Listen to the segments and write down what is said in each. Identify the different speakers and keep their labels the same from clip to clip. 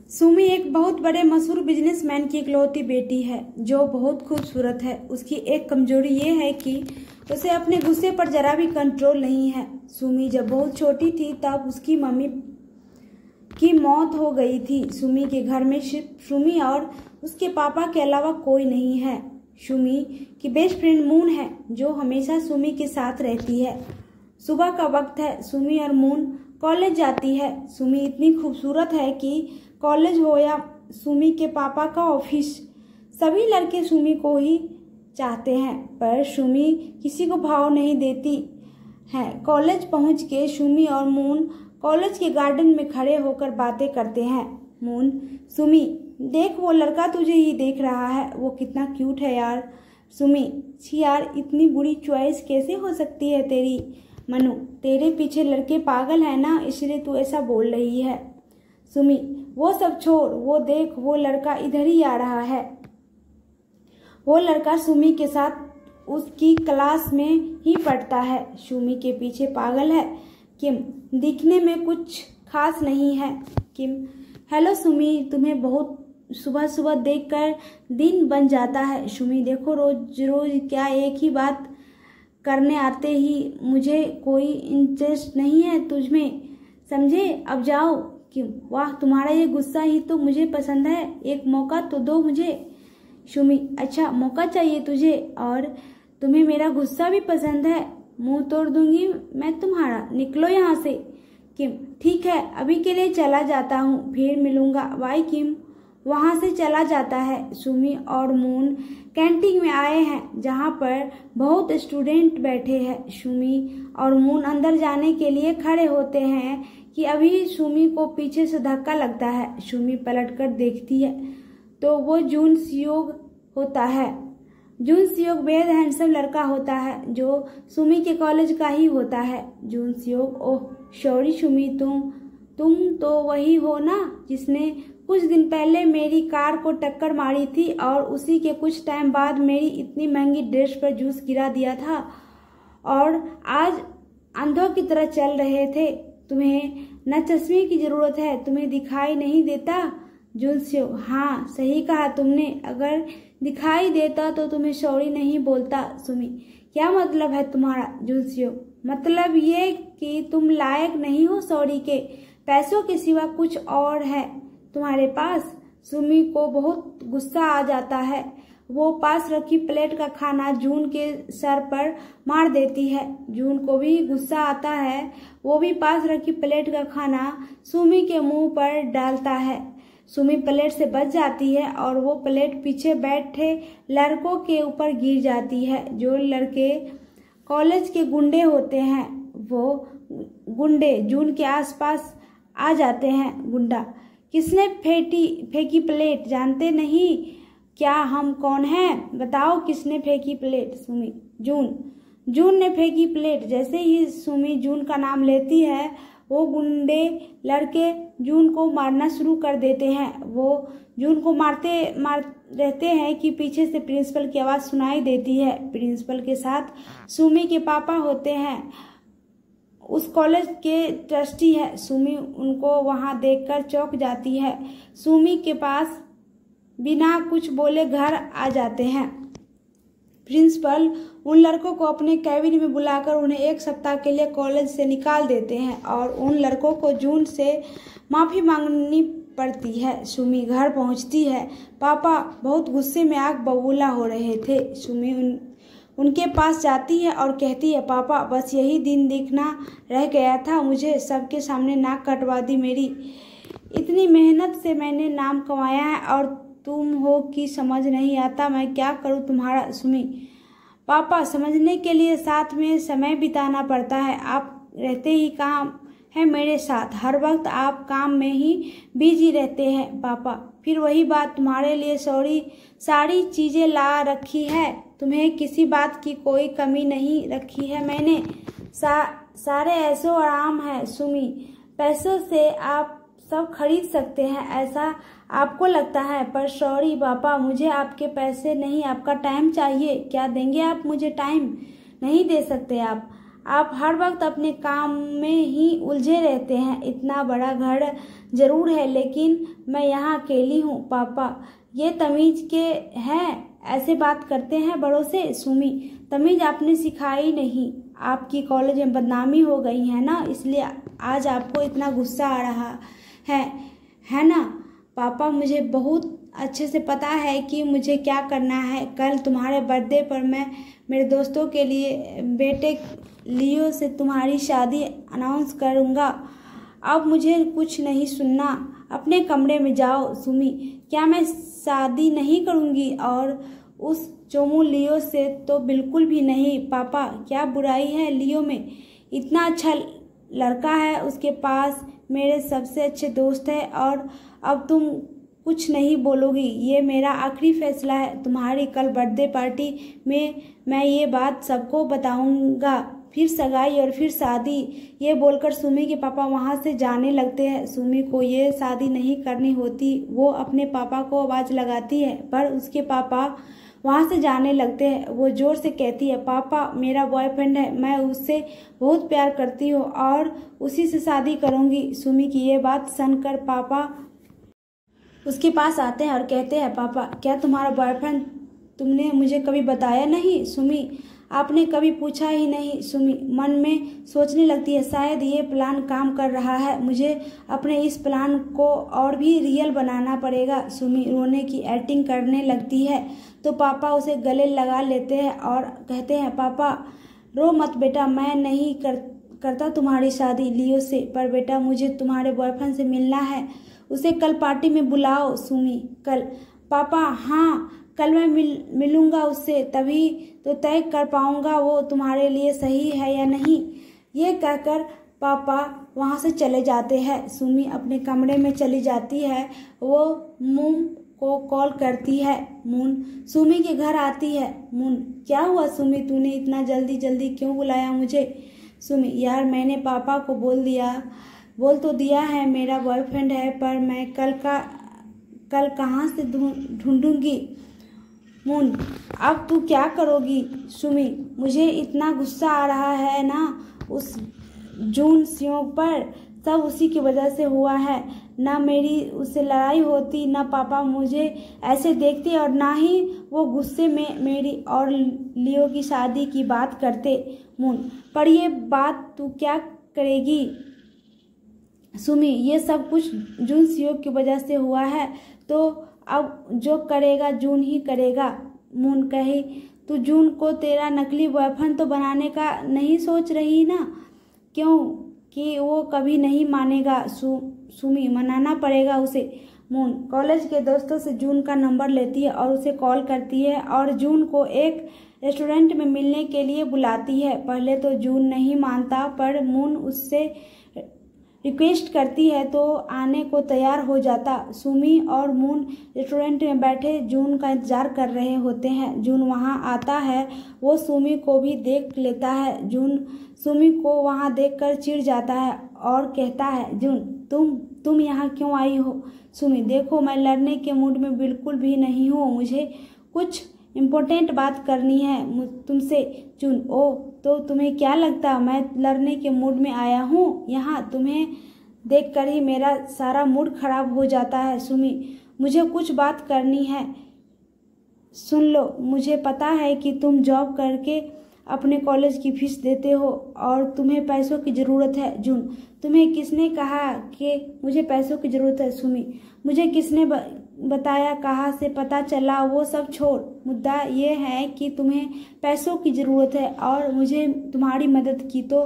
Speaker 1: सुमी एक बहुत बड़े मशहूर बिजनेसमैन की इकलौती बेटी है जो बहुत खूबसूरत है। उसकी एक कमजोरी ये है कि उसे अपने गुस्से पर जरा भी कंट्रोल नहीं है। सुमी जब बहुत छोटी थी तब उसकी मम्मी की मौत हो गई थी। सुमी के घर में सिर्फ सुमी और उसके पापा के अलावा कोई नहीं है। सुमी की बेस्ट फ्रेंड मून है जो हमेशा सुमी के साथ रहती है। सुबह का वक्त है। सुमी और मून कॉलेज जाती है। सुमी इतनी खूबसूरत है कि कॉलेज हो या सुमी के पापा का ऑफिस, सभी लड़के सुमी को ही चाहते हैं, पर सुमी किसी को भाव नहीं देती है। कॉलेज पहुंच के सुमी और मून कॉलेज के गार्डन में खड़े होकर बातें करते हैं। मून, सुमी देख, वो लड़का तुझे ही देख रहा है, वो कितना क्यूट है यार। सुमी, छी यार, इतनी बुरी चॉइस कैसे हो सकती है तेरी। मनु, तेरे पीछे लड़के पागल है ना, इसलिए तू ऐसा बोल रही है। सुमी, वो सब छोड़, वो देख, वो लड़का इधर ही आ रहा है। वो लड़का सुमी के साथ उसकी क्लास में ही पढ़ता है। सुमी के पीछे पागल है। किम, दिखने में कुछ खास नहीं है। किम, हेलो सुमी, तुम्हें बहुत सुबह सुबह देखकर दिन बन जाता है। सुमी, देखो रोज रोज क्या एक ही बात करने आते ही, मुझे कोई इंटरेस्ट नहीं है तुझमें, समझे, अब जाओ। क्यों, वाह, तुम्हारा ये गुस्सा ही तो मुझे पसंद है, एक मौका तो दो मुझे। सुमी, अच्छा मौका चाहिए तुझे, और तुम्हें मेरा गुस्सा भी पसंद है, मुंह तोड़ दूंगी मैं तुम्हारा, निकलो यहाँ से। किम, ठीक है, अभी के लिए चला जाता हूँ, फिर मिलूंगा, बाय। किम वहां से चला जाता है। सुमी और मून कैंटीन में आए हैं जहां पर बहुत स्टूडेंट बैठे हैं। सुमी और मून अंदर जाने के लिए खड़े होते हैं कि अभी सुमी को पीछे से धक्का लगता है। सुमी पलटकर देखती है तो वो जून सियोग होता है। जून सियोग बेहद हैंडसम लड़का होता है जो सुमी के कॉलेज का ही होता है। जून सियोग, ओह सॉरी सुमी, तुम तो वही हो ना जिसने कुछ दिन पहले मेरी कार को टक्कर मारी थी और उसी के कुछ टाइम बाद मेरी इतनी महंगी ड्रेस पर जूस गिरा दिया था और आज अंधों की तरह चल रहे थे। तुम्हें न चश्मे की जरूरत है, तुम्हें दिखाई नहीं देता। जून सियोग, हाँ सही कहा तुमने, अगर दिखाई देता तो तुम्हें सॉरी नहीं बोलता। सुमी, क्या मतलब है तुम्हारा। जून सियोग, मतलब ये कि तुम लायक नहीं हो सॉरी के, पैसों के सिवा कुछ और है तुम्हारे पास। सुमी को बहुत गुस्सा आ जाता है। वो पास रखी प्लेट का खाना जून के सर पर मार देती है। जून को भी गुस्सा आता है। वो भी पास रखी प्लेट का खाना सुमी के मुंह पर डालता है। सुमी प्लेट से बच जाती है और वो प्लेट पीछे बैठे लड़कों के ऊपर गिर जाती है। जो लड़के कॉलेज के गुंडे होते हैं वो गुंडे जून के आसपास आ जाते हैं। गुंडा, किसने फेंकी प्लेट, जानते नहीं क्या हम कौन हैं, बताओ किसने फेंकी प्लेट। सुमी, जून ने फेंकी प्लेट। जैसे ही सुमी जून का नाम लेती है वो गुंडे लड़के जून को मारना शुरू कर देते हैं। वो जून को मार रहते हैं कि पीछे से प्रिंसिपल की आवाज़ सुनाई देती है। प्रिंसिपल के साथ सुमी के पापा होते हैं, उस कॉलेज के ट्रस्टी है। सुमी उनको वहां देखकर चौंक जाती है। सुमी के पास बिना कुछ बोले घर आ जाते हैं। प्रिंसिपल उन लड़कों को अपने कैबिन में बुलाकर उन्हें एक सप्ताह के लिए कॉलेज से निकाल देते हैं और उन लड़कों को जून से माफ़ी मांगनी पड़ती है। सुमी घर पहुंचती है। पापा बहुत गुस्से में आग बबूला हो रहे थे। सुमी उनके पास जाती है और कहती है, पापा बस यही दिन देखना रह गया था, मुझे सबके सामने नाक कटवा दी मेरी। इतनी मेहनत से मैंने नाम कमाया है और तुम हो कि समझ नहीं आता, मैं क्या करूं तुम्हारा। सुमी, पापा समझने के लिए साथ में समय बिताना पड़ता है, आप रहते ही काम है मेरे साथ, हर वक्त आप काम में ही बिजी रहते हैं। पापा, फिर वही बात, तुम्हारे लिए सारी चीज़ें ला रखी है, तुम्हें किसी बात की कोई कमी नहीं रखी है मैंने, सारे ऐसो आराम है। सुमी, पैसों से आप सब खरीद सकते हैं ऐसा आपको लगता है, पर सॉरी पापा, मुझे आपके पैसे नहीं, आपका टाइम चाहिए। क्या देंगे आप मुझे। टाइम नहीं दे सकते आप आप हर वक्त अपने काम में ही उलझे रहते हैं। इतना बड़ा घर जरूर है, लेकिन मैं यहाँ अकेली हूँ। पापा ये तमीज के हैं, ऐसे बात करते हैं बड़ों से। सुमी, तमीज आपने सिखाई नहीं। आपकी कॉलेज में बदनामी हो गई है ना, इसलिए आज आपको इतना गुस्सा आ रहा है ना। पापा मुझे बहुत अच्छे से पता है कि मुझे क्या करना है। कल तुम्हारे बर्थडे पर मैं मेरे दोस्तों के लिए बेटे लियो से तुम्हारी शादी अनाउंस करूँगा। अब मुझे कुछ नहीं सुनना, अपने कमरे में जाओ। सुमी, क्या मैं शादी नहीं करूँगी? और उस चोमू लियो से तो बिल्कुल भी नहीं। पापा क्या बुराई है लियो में? इतना अच्छा लड़का है उसके पास, मेरे सबसे अच्छे दोस्त है। और अब तुम कुछ नहीं बोलोगी? ये मेरा आखिरी फैसला है। तुम्हारी कल बर्थडे पार्टी में मैं ये बात सबको बताऊंगा, फिर सगाई और फिर शादी। ये बोलकर सुमी के पापा वहाँ से जाने लगते हैं। सुमी को ये शादी नहीं करनी होती। वो अपने पापा को आवाज़ लगाती है, पर उसके पापा वहाँ से जाने लगते हैं। वो जोर से कहती है, पापा मेरा बॉयफ्रेंड है, मैं उससे बहुत प्यार करती हूँ और उसी से शादी करूँगी। सुमी की ये बात सुनकर पापा उसके पास आते हैं और कहते हैं, पापा क्या तुम्हारा बॉयफ्रेंड? तुमने मुझे कभी बताया नहीं। सुमी, आपने कभी पूछा ही नहीं। सुमी मन में सोचने लगती है, शायद ये प्लान काम कर रहा है, मुझे अपने इस प्लान को और भी रियल बनाना पड़ेगा। सुमी रोने की एक्टिंग करने लगती है तो पापा उसे गले लगा लेते हैं और कहते हैं, पापा रो मत बेटा, मैं नहीं करता तुम्हारी शादी लियो से, पर बेटा मुझे तुम्हारे बॉयफ्रेंड से मिलना है, उसे कल पार्टी में बुलाओ। सुमी, कल? पापा हाँ, कल मैं मिलूंगा उससे, तभी तो तय कर पाऊंगा वो तुम्हारे लिए सही है या नहीं। ये कहकर पापा वहाँ से चले जाते हैं। सुमी अपने कमरे में चली जाती है। वो मून को कॉल करती है। मून सुमी के घर आती है। मून, क्या हुआ सुमी, तूने इतना जल्दी क्यों बुलाया मुझे? सुमी, यार मैंने पापा को बोल तो दिया है मेरा बॉयफ्रेंड है, पर मैं कल कहाँ से ढूंढूंगी? मून, अब तू क्या करोगी? सुमी, मुझे इतना गुस्सा आ रहा है ना उस जून सियों पर, सब उसी की वजह से हुआ है। ना मेरी उससे लड़ाई होती, ना पापा मुझे ऐसे देखते, और ना ही वो गुस्से में मेरी और लियो की शादी की बात करते। मून, पर ये बात तू क्या करेगी? सुमी, ये सब कुछ जून सियों की वजह से हुआ है, तो अब जो करेगा जून ही करेगा। मून कही, तू जून को तेरा नकली बॉयफ्रेंड तो बनाने का नहीं सोच रही ना? क्यों कि वो कभी नहीं मानेगा। सुमी, मनाना पड़ेगा उसे। मून कॉलेज के दोस्तों से जून का नंबर लेती है और उसे कॉल करती है और जून को एक रेस्टोरेंट में मिलने के लिए बुलाती है। पहले तो जून नहीं मानता, पर मून उससे रिक्वेस्ट करती है तो आने को तैयार हो जाता। सुमी और मून रेस्टोरेंट में बैठे जून का इंतजार कर रहे होते हैं। जून वहां आता है, वो सुमी को भी देख लेता है। जून सुमी को वहां देखकर चिढ़ जाता है और कहता है, जून तुम यहाँ क्यों आई हो? सुमी, देखो मैं लड़ने के मूड में बिल्कुल भी नहीं हूँ, मुझे कुछ इम्पोर्टेंट बात करनी है तुमसे। जून, ओ तो तुम्हें क्या लगता मैं लड़ने के मूड में आया हूँ यहाँ? तुम्हें देखकर ही मेरा सारा मूड खराब हो जाता है। सुमी, मुझे कुछ बात करनी है, सुन लो। मुझे पता है कि तुम जॉब करके अपने कॉलेज की फीस देते हो और तुम्हें पैसों की ज़रूरत है। जून, तुम्हें किसने कहा कि मुझे पैसों की ज़रूरत है? सुमी, मुझे किसने बताया, कहाँ से पता चला, वो सब छोड़। मुद्दा ये है कि तुम्हें पैसों की ज़रूरत है और मुझे तुम्हारी मदद की तो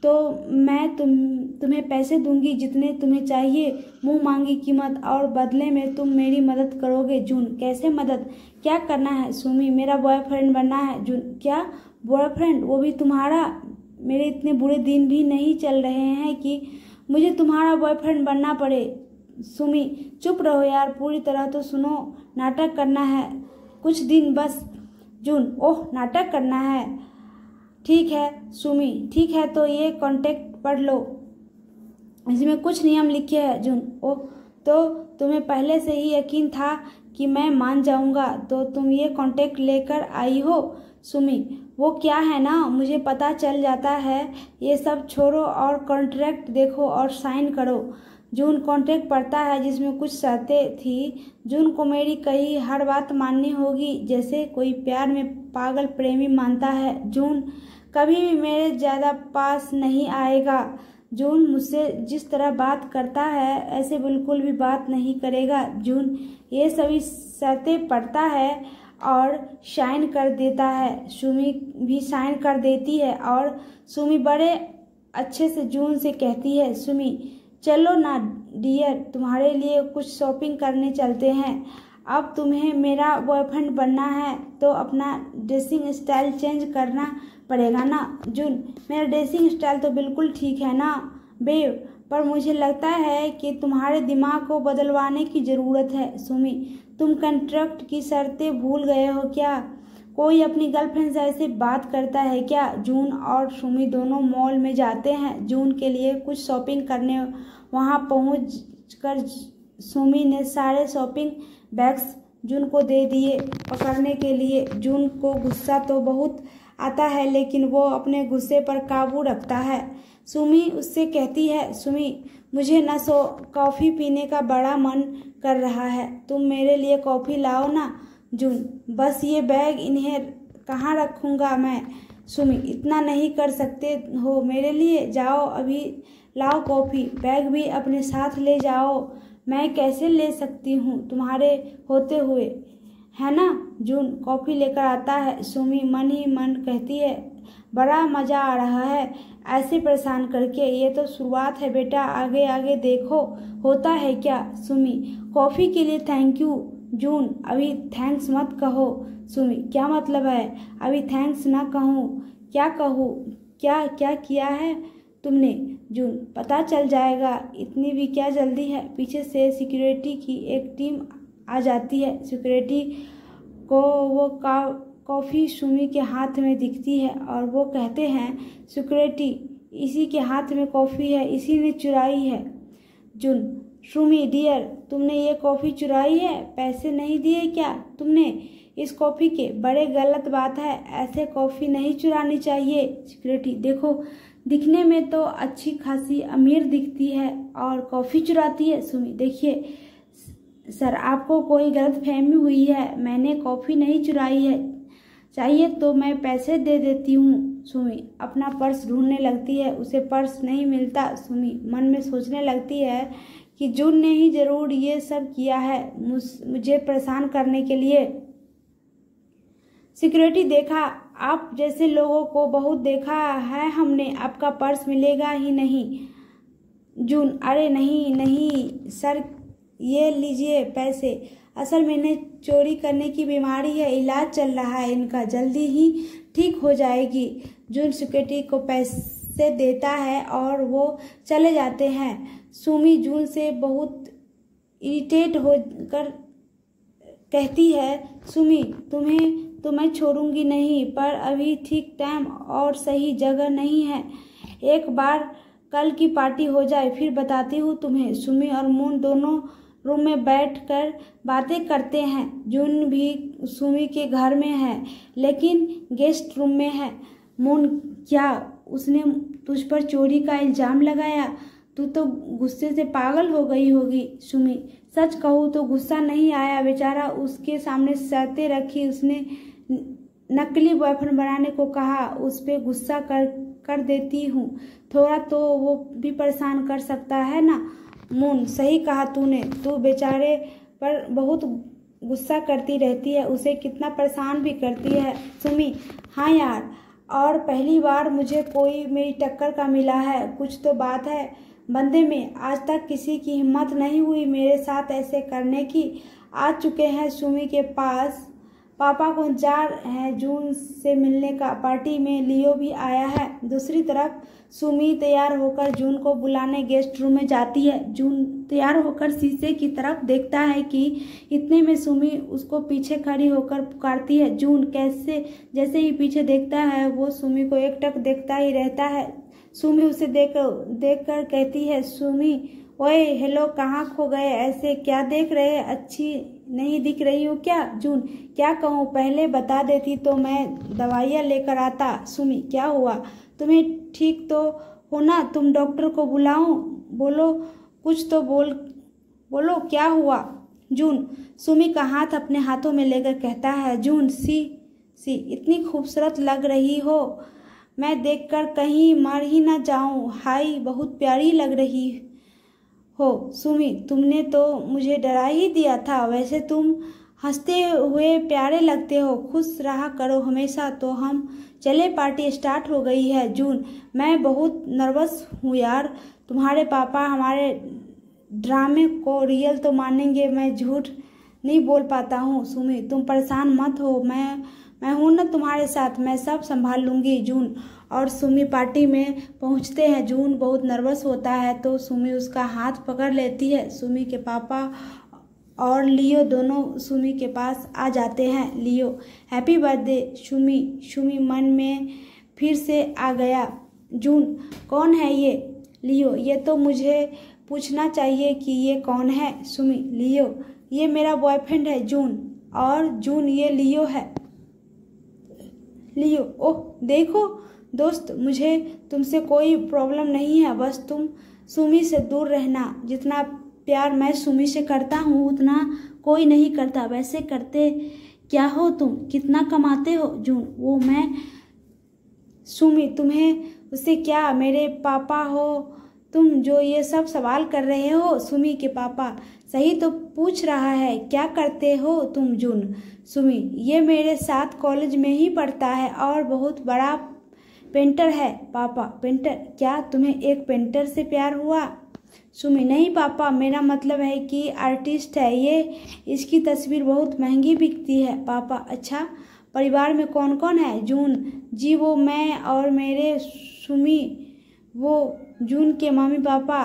Speaker 1: मैं तुम्हें पैसे दूंगी जितने तुम्हें चाहिए, मुंह मांगी कीमत, और बदले में तुम मेरी मदद करोगे। जून, कैसे मदद? क्या करना है? सुमी, मेरा बॉयफ्रेंड बनना है। जून, क्या बॉयफ्रेंड? वो भी तुम्हारा? मेरे इतने बुरे दिन भी नहीं चल रहे हैं कि मुझे तुम्हारा बॉयफ्रेंड बनना पड़े। सुमी, चुप रहो यार, पूरी तरह तो सुनो। नाटक करना है कुछ दिन बस। जून, ओह नाटक करना है, ठीक है। सुमी, ठीक है, तो ये कॉन्ट्रैक्ट पढ़ लो, इसमें कुछ नियम लिखे हैं। जून, ओह तो तुम्हें पहले से ही यकीन था कि मैं मान जाऊंगा, तो तुम ये कॉन्ट्रैक्ट लेकर आई हो? सुमी, वो क्या है ना, मुझे पता चल जाता है। ये सब छोड़ो और कॉन्ट्रैक्ट देखो और साइन करो। जून कॉन्ट्रैक्ट पढ़ता है जिसमें कुछ शर्तें थी। जून को मेरी कही हर बात माननी होगी, जैसे कोई प्यार में पागल प्रेमी मानता है। जून कभी भी मेरे ज़्यादा पास नहीं आएगा। जून मुझसे जिस तरह बात करता है ऐसे बिल्कुल भी बात नहीं करेगा। जून ये सभी शर्तें पढ़ता है और साइन कर देता है। सुमी भी साइन कर देती है और सुमी बड़े अच्छे से जून से कहती है, सुमी चलो ना डियर, तुम्हारे लिए कुछ शॉपिंग करने चलते हैं। अब तुम्हें मेरा बॉयफ्रेंड बनना है तो अपना ड्रेसिंग स्टाइल चेंज करना पड़ेगा ना। जून, मेरा ड्रेसिंग स्टाइल तो बिल्कुल ठीक है ना बेब, पर मुझे लगता है कि तुम्हारे दिमाग को बदलवाने की ज़रूरत है। सुमी, तुम कॉन्ट्रैक्ट की शर्तें भूल गए हो क्या? कोई अपनी गर्लफ्रेंड से ऐसे बात करता है क्या? जून और सुमी दोनों मॉल में जाते हैं जून के लिए कुछ शॉपिंग करने। वहां पहुंचकर सुमी ने सारे शॉपिंग बैग्स जून को दे दिए पकड़ने के लिए। जून को गुस्सा तो बहुत आता है लेकिन वो अपने गुस्से पर काबू रखता है। सुमी उससे कहती है, सुमी मुझे ना कॉफ़ी पीने का बड़ा मन कर रहा है, तुम मेरे लिए कॉफ़ी लाओ ना। जून, बस ये बैग इन्हें कहाँ रखूँगा मैं? सुमी, इतना नहीं कर सकते हो मेरे लिए, जाओ अभी लाओ कॉफ़ी, बैग भी अपने साथ ले जाओ। मैं कैसे ले सकती हूँ तुम्हारे होते हुए, है ना? जून कॉफ़ी लेकर आता है। सुमी मन ही मन कहती है, बड़ा मज़ा आ रहा है ऐसे परेशान करके, ये तो शुरुआत है बेटा, आगे आगे देखो होता है क्या। सुमी, कॉफ़ी के लिए थैंक यू। जून, अभी थैंक्स मत कहो। सुमी, क्या मतलब है अभी थैंक्स ना कहूँ? क्या कहूँ? क्या क्या किया है तुमने? जून, पता चल जाएगा, इतनी भी क्या जल्दी है। पीछे से सिक्योरिटी की एक टीम आ जाती है। सिक्योरिटी को वो कॉफ़ी सुमी के हाथ में दिखती है और वो कहते हैं, सिक्योरिटी इसी के हाथ में कॉफ़ी है, इसी ने चुराई है। जून, सुमी डियर, तुमने ये कॉफ़ी चुराई है? पैसे नहीं दिए क्या तुमने इस कॉफ़ी के? बड़े गलत बात है, ऐसे कॉफ़ी नहीं चुरानी चाहिए। सिक्योरिटी, देखो दिखने में तो अच्छी खासी अमीर दिखती है और कॉफ़ी चुराती है। सुमी, देखिए सर, आपको कोई गलतफहमी हुई है, मैंने कॉफ़ी नहीं चुराई है, चाहिए तो मैं पैसे दे देती हूँ। सुमी अपना पर्स ढूंढने लगती है, उसे पर्स नहीं मिलता। सुमी मन में सोचने लगती है कि जून ने ही जरूर ये सब किया है मुझे परेशान करने के लिए। सिक्योरिटी, देखा आप जैसे लोगों को बहुत देखा है हमने, आपका पर्स मिलेगा ही नहीं। जून, अरे नहीं नहीं सर, ये लीजिए पैसे, असल मैंने चोरी करने की बीमारी है, इलाज चल रहा है इनका, जल्दी ही ठीक हो जाएगी। जून सिक्योरिटी को पैसे देता है और वो चले जाते हैं। सुमी जून से बहुत इरिटेट होकर कहती है, सुमी तो मैं छोड़ूंगी नहीं, पर अभी ठीक टाइम और सही जगह नहीं है, एक बार कल की पार्टी हो जाए फिर बताती हूँ तुम्हें। सुमी और मून दोनों रूम में बैठकर बातें करते हैं। जून भी सुमी के घर में है लेकिन गेस्ट रूम में है। मून, क्या उसने तुझ पर चोरी का इल्ज़ाम लगाया? तू तो गुस्से से पागल हो गई होगी। सुमी, सच कहूँ तो गुस्सा नहीं आया, बेचारा उसके सामने शर्तें रखी, उसने नकली बॉयफ्रेंड बनाने को कहा, उस पर गुस्सा कर देती हूँ, थोड़ा तो वो भी परेशान कर सकता है ना। मून, सही कहा तूने, तू बेचारे पर बहुत गुस्सा करती रहती है, उसे कितना परेशान भी करती है। सुमी, हाँ यार, और पहली बार मुझे कोई मेरी टक्कर का मिला है, कुछ तो बात है बंदे में, आज तक किसी की हिम्मत नहीं हुई मेरे साथ ऐसे करने की। आ चुके हैं सुमी के पास, पापा को इंतजार है जून से मिलने का, पार्टी में लियो भी आया है। दूसरी तरफ सुमी तैयार होकर जून को बुलाने गेस्ट रूम में जाती है। जून तैयार होकर शीशे की तरफ देखता है कि इतने में सुमी उसको पीछे खड़ी होकर पुकारती है, जून। जैसे ही पीछे देखता है वो सुमी को एकटक देखता ही रहता है। सुमी उसे देखकर कहती है, सुमी ओए हेलो, कहाँ खो गए? ऐसे क्या देख रहे? अच्छी नहीं दिख रही हो क्या? जून, क्या कहूँ, पहले बता देती तो मैं दवाइयाँ लेकर आता। सुमी, क्या हुआ? तुम्हें ठीक तो हो ना? तुम डॉक्टर को बुलाऊं? बोलो, कुछ तो बोलो क्या हुआ? जून सुमी का हाथ अपने हाथों में लेकर कहता है, जून सी इतनी खूबसूरत लग रही हो, मैं देखकर कहीं मर ही ना जाऊं। हाय, बहुत प्यारी लग रही हो। सुमी, तुमने तो मुझे डरा ही दिया था। वैसे तुम हंसते हुए प्यारे लगते हो, खुश रहा करो हमेशा। तो हम चले, पार्टी स्टार्ट हो गई है। जून, मैं बहुत नर्वस हूँ यार। तुम्हारे पापा हमारे ड्रामे को रियल तो मानेंगे, मैं झूठ नहीं बोल पाता हूँ। सुमी, तुम परेशान मत हो, मैं हूं ना तुम्हारे साथ, मैं सब संभाल लूंगी। जून और सुमी पार्टी में पहुंचते हैं। जून बहुत नर्वस होता है तो सुमी उसका हाथ पकड़ लेती है। सुमी के पापा और लियो दोनों सुमी के पास आ जाते हैं। लियो, हैप्पी बर्थडे सुमी मन में फिर से आ गया। जून, कौन है ये? लियो, ये तो मुझे पूछना चाहिए कि ये कौन है। सुमी, लियो, ये मेरा बॉयफ्रेंड है जून। और जून, ये लियो है। लियो, ओह देखो दोस्त, मुझे तुमसे कोई प्रॉब्लम नहीं है, बस तुम सुमी से दूर रहना। जितना प्यार मैं सुमी से करता हूँ उतना कोई नहीं करता। वैसे करते क्या हो तुम? कितना कमाते हो? जून, वो मैं। सुमी, तुम्हें उससे क्या? मेरे पापा हो तुम जो ये सब सवाल कर रहे हो? सुमी के पापा, सही तो पूछ रहा है, क्या करते हो तुम? जून, सुमी, ये मेरे साथ कॉलेज में ही पढ़ता है और बहुत बड़ा पेंटर है। पापा, पेंटर? क्या तुम्हें एक पेंटर से प्यार हुआ? सुमी, नहीं पापा, मेरा मतलब है कि आर्टिस्ट है ये, इसकी तस्वीर बहुत महंगी बिकती है। पापा, अच्छा, परिवार में कौन कौन है? जून, जी वो मैं और मेरे सुमी, वो जून के मम्मी पापा।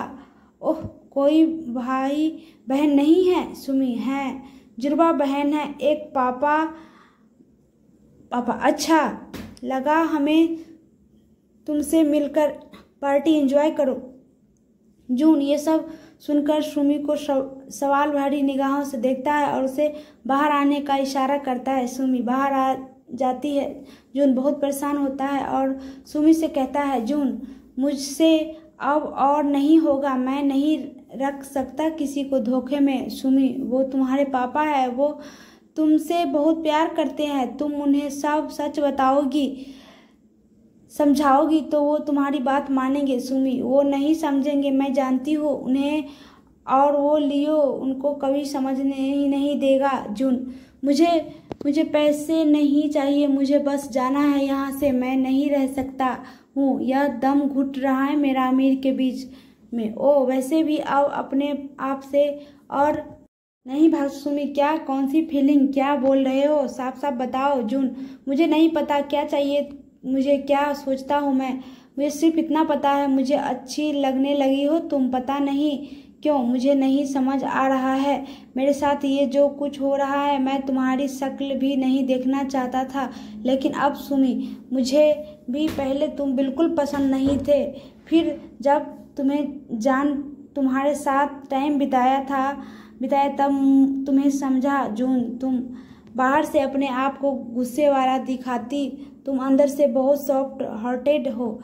Speaker 1: ओह, कोई भाई बहन नहीं है? सुमी, है, जुड़वा बहन है एक। पापा, अच्छा लगा हमें तुमसे मिलकर, पार्टी एंजॉय करो। जून ये सब सुनकर सुमी को सवाल भरी निगाहों से देखता है और उसे बाहर आने का इशारा करता है। सुमी बाहर आ जाती है। जून बहुत परेशान होता है और सुमी से कहता है, जून मुझसे अब और नहीं होगा, मैं नहीं रख सकता किसी को धोखे में। सुमी, वो तुम्हारे पापा है, वो तुमसे बहुत प्यार करते हैं, तुम उन्हें सब सच बताओगी, समझाओगी तो वो तुम्हारी बात मानेंगे। सुमी, वो नहीं समझेंगे, मैं जानती हूँ उन्हें, और वो लियो उनको कभी समझने ही नहीं देगा। जून, मुझे पैसे नहीं चाहिए, मुझे बस जाना है यहाँ से, मैं नहीं रह सकता हूँ, यह दम घुट रहा है मेरा अमीर के बीच में। ओ वैसे भी अब अपने आप से और नहीं भाग। सुमी, क्या? कौन सी फीलिंग? क्या बोल रहे हो? साफ साफ बताओ। जून, मुझे नहीं पता क्या चाहिए, मुझे क्या सोचता हूँ मैं, मुझे सिर्फ इतना पता है, मुझे अच्छी लगने लगी हो तुम। पता नहीं क्यों मुझे नहीं समझ आ रहा है मेरे साथ ये जो कुछ हो रहा है। मैं तुम्हारी शक्ल भी नहीं देखना चाहता था, लेकिन अब सुमी, मुझे भी पहले तुम बिल्कुल पसंद नहीं थे, फिर जब तुम्हारे साथ टाइम बिताया तब तुम्हें समझा। जून, तुम बाहर से अपने आप को गुस्से वाला दिखाती, तुम अंदर से बहुत सॉफ्ट हार्टेड हो।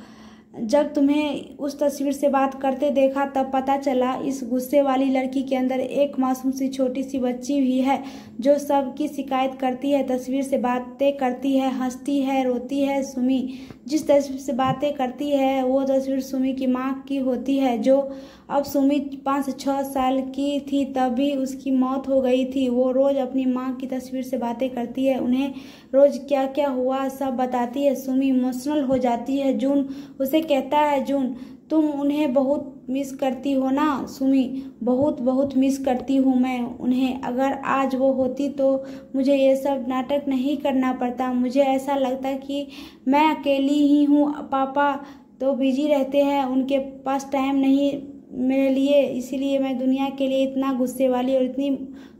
Speaker 1: जब तुम्हें उस तस्वीर से बात करते देखा तब पता चला इस गुस्से वाली लड़की के अंदर एक मासूम सी छोटी सी बच्ची भी है जो सबकी शिकायत करती है, तस्वीर से बातें करती है, हंसती है, रोती है। सुमी जिस तस्वीर से बातें करती है वो तस्वीर सुमी की माँ की होती है, जो अब सुमी 5-6 साल की थी तभी उसकी मौत हो गई थी। वो रोज अपनी माँ की तस्वीर से बातें करती है, उन्हें रोज क्या क्या हुआ सब बताती है। सुमी इमोशनल हो जाती है। जून उसे कहता है, जून तुम उन्हें बहुत मिस करती हो ना? सुमी, बहुत बहुत मिस करती हूँ मैं उन्हें, अगर आज वो होती तो मुझे ये सब नाटक नहीं करना पड़ता। मुझे ऐसा लगता कि मैं अकेली ही हूँ, पापा तो बिजी रहते हैं, उनके पास टाइम नहीं मेरे लिए, इसीलिए मैं दुनिया के लिए इतना गुस्से वाली और इतनी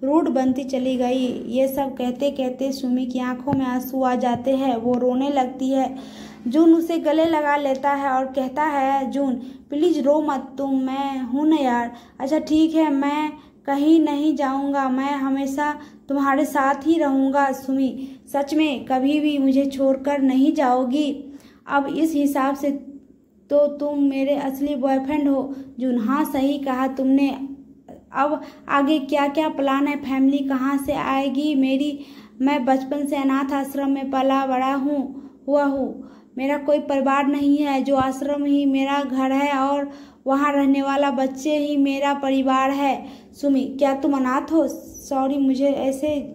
Speaker 1: रूड बनती चली गई। ये सब कहते कहते सुमी की आंखों में आंसू आ जाते हैं, वो रोने लगती है। जून उसे गले लगा लेता है और कहता है, जून प्लीज़ रो मत तुम, मैं हूँ ना यार। अच्छा ठीक है, मैं कहीं नहीं जाऊँगा, मैं हमेशा तुम्हारे साथ ही रहूँगा सुमी। सच में कभी भी मुझे छोड़कर नहीं जाओगी? अब इस हिसाब से तो तुम मेरे असली बॉयफ्रेंड हो जून। हाँ सही कहा तुमने। अब आगे क्या क्या प्लान है? फैमिली कहाँ से आएगी मेरी? मैं बचपन से अनाथ आश्रम में पला बड़ा हुआ हूँ। मेरा कोई परिवार नहीं है, जो आश्रम ही मेरा घर है और वहाँ रहने वाला बच्चे ही मेरा परिवार है। सुमी, क्या तुम अनाथ हो? सॉरी, मुझे ऐसे।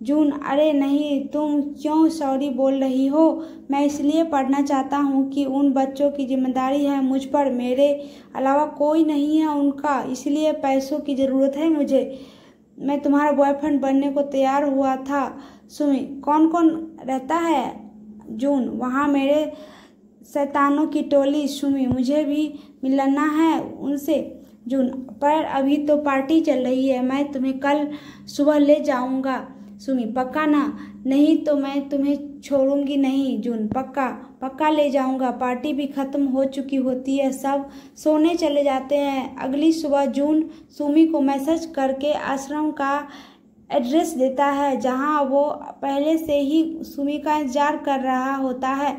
Speaker 1: जून, अरे नहीं, तुम क्यों सॉरी बोल रही हो? मैं इसलिए पढ़ना चाहता हूँ कि उन बच्चों की जिम्मेदारी है मुझ पर, मेरे अलावा कोई नहीं है उनका, इसलिए पैसों की ज़रूरत है मुझे। मैं तुम्हारा बॉयफ्रेंड बनने को तैयार हुआ था। सुमी, कौन कौन रहता है? जून, वहाँ मेरे शैतानों की टोली। सुमी, मुझे भी मिलना है उनसे। जून, पर अभी तो पार्टी चल रही है, मैं तुम्हें कल सुबह ले जाऊंगा। सुमी, पक्का ना? नहीं तो मैं तुम्हें छोड़ूंगी नहीं। जून, पक्का पक्का ले जाऊंगा। पार्टी भी खत्म हो चुकी होती है, सब सोने चले जाते हैं। अगली सुबह जून सुमी को मैसेज करके आश्रम का एड्रेस देता है, जहां वो पहले से ही सुमी का इंतजार कर रहा होता है।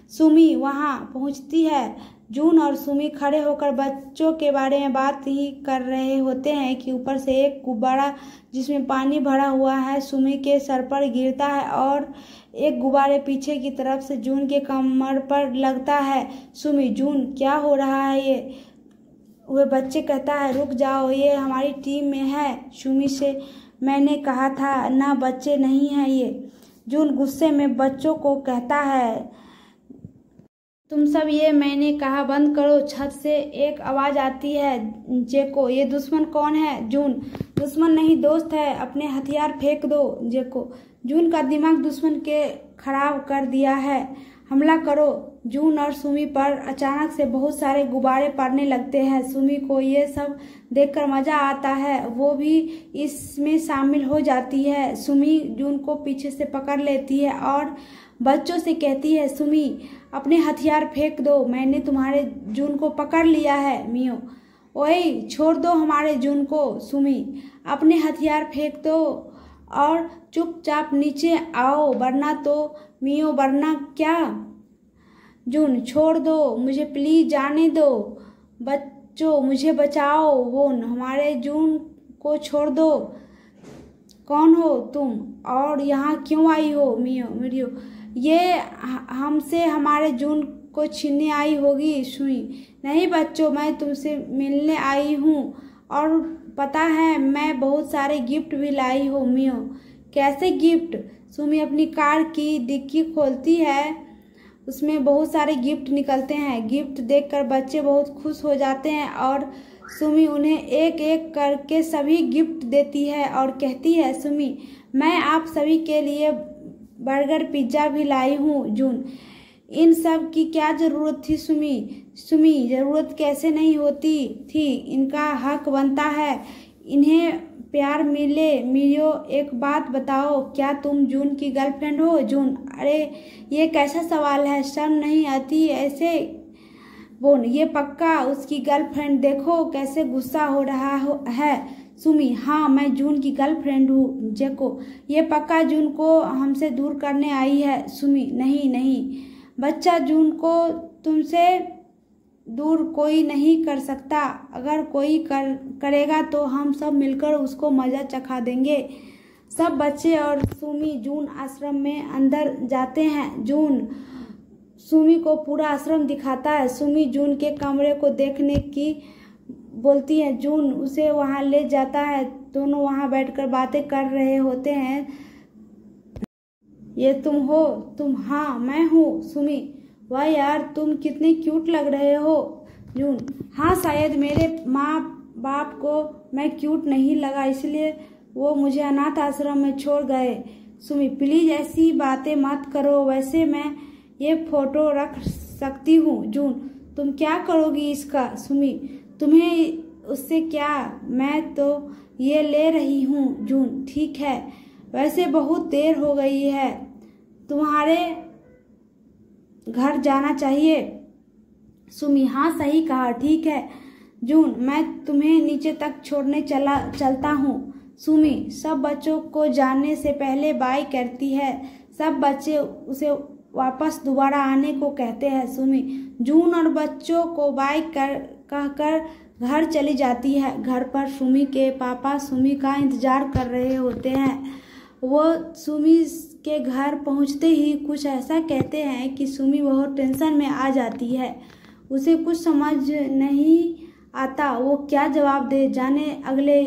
Speaker 1: सुमी वहां पहुंचती है। जून और सुमी खड़े होकर बच्चों के बारे में बात ही कर रहे होते हैं कि ऊपर से एक गुब्बारा जिसमें पानी भरा हुआ है सुमी के सर पर गिरता है और एक गुब्बारे पीछे की तरफ से जून के कमर पर लगता है। सुमी, जून क्या हो रहा है ये? वह बच्चे कहता है, रुक जाओ, ये हमारी टीम में है। सुमी से मैंने कहा था ना, बच्चे नहीं हैं ये। जून गुस्से में बच्चों को कहता है, तुम सब ये मैंने कहा बंद करो। छत से एक आवाज आती है, जेको, ये दुश्मन कौन है? जून, दुश्मन नहीं दोस्त है, अपने हथियार फेंक दो। जेको, जून का दिमाग दुश्मन के खराब कर दिया है, हमला करो। जून और सुमी पर अचानक से बहुत सारे गुब्बारे पड़ने लगते हैं। सुमी को ये सब देखकर मजा आता है, वो भी इसमें शामिल हो जाती है। सुमी जून को पीछे से पकड़ लेती है और बच्चों से कहती है, सुमी अपने हथियार फेंक दो, मैंने तुम्हारे जून को पकड़ लिया है। मियो, ओए छोड़ दो हमारे जून को। सुमी, अपने हथियार फेंक दो और चुपचाप नीचे आओ, वरना तो मियो, वरना क्या? जून, छोड़ दो मुझे, प्लीज जाने दो। बच्चों मुझे बचाओ, वो हमारे जून को छोड़ दो। कौन हो तुम और यहाँ क्यों आई हो? मियो, ये हमसे हमारे जून को छीनने आई होगी। सुई, नहीं बच्चों, मैं तुमसे मिलने आई हूँ और पता है मैं बहुत सारे गिफ्ट भी लाई हूँ। मियो, कैसे गिफ्ट? सुमी अपनी कार की डिक्की खोलती है, उसमें बहुत सारे गिफ्ट निकलते हैं। गिफ्ट देखकर बच्चे बहुत खुश हो जाते हैं और सुमी उन्हें एक एक करके सभी गिफ्ट देती है और कहती है, सुमी मैं आप सभी के लिए बर्गर पिज्ज़ा भी लाई हूँ। जून, इन सब की क्या ज़रूरत थी? सुमी, ज़रूरत कैसे नहीं होती थी, इनका हक बनता है, इन्हें प्यार मिले। मियो, एक बात बताओ, क्या तुम जून की गर्लफ्रेंड हो? जून, अरे ये कैसा सवाल है, शर्म नहीं आती ऐसे? बोन, ये पक्का उसकी गर्लफ्रेंड, देखो कैसे गुस्सा हो रहा है। सुमी, हाँ मैं जून की गर्लफ्रेंड हूँ। जेको, ये पक्का जून को हमसे दूर करने आई है। सुमी, नहीं बच्चा, जून को तुमसे दूर कोई नहीं कर सकता, अगर कोई करेगा तो हम सब मिलकर उसको मजा चखा देंगे। सब बच्चे और सुमी जून आश्रम में अंदर जाते हैं। जून सुमी को पूरा आश्रम दिखाता है। सुमी जून के कमरे को देखने की बोलती है, जून उसे वहां ले जाता है। दोनों वहां बैठकर बातें कर रहे होते हैं। ये तुम हो? तुम? हाँ मैं हूँ। सुमी, वाह यार तुम कितने क्यूट लग रहे हो। जून, हाँ शायद मेरे माँ बाप को मैं क्यूट नहीं लगा, इसलिए वो मुझे अनाथ आश्रम में छोड़ गए। सुमी, प्लीज ऐसी बातें मत करो, वैसे मैं ये फोटो रख सकती हूँ। जून, तुम क्या करोगी इसका? सुमी, तुम्हें उससे क्या, मैं तो ये ले रही हूँ। जून, ठीक है, वैसे बहुत देर हो गई है, तुम्हारे घर जाना चाहिए। सुमी, हाँ सही कहा, ठीक है जून, मैं तुम्हें नीचे तक छोड़ने चलता हूँ। सुमी सब बच्चों को जाने से पहले बाय करती है। सब बच्चे उसे वापस दोबारा आने को कहते हैं। सुमी जून और बच्चों को बाय कहकर घर चली जाती है। घर पर सुमी के पापा सुमी का इंतजार कर रहे होते हैं। वो सुमी के घर पहुंचते ही कुछ ऐसा कहते हैं कि सुमी बहुत टेंशन में आ जाती है। उसे कुछ समझ नहीं आता वो क्या जवाब दे। जाने अगले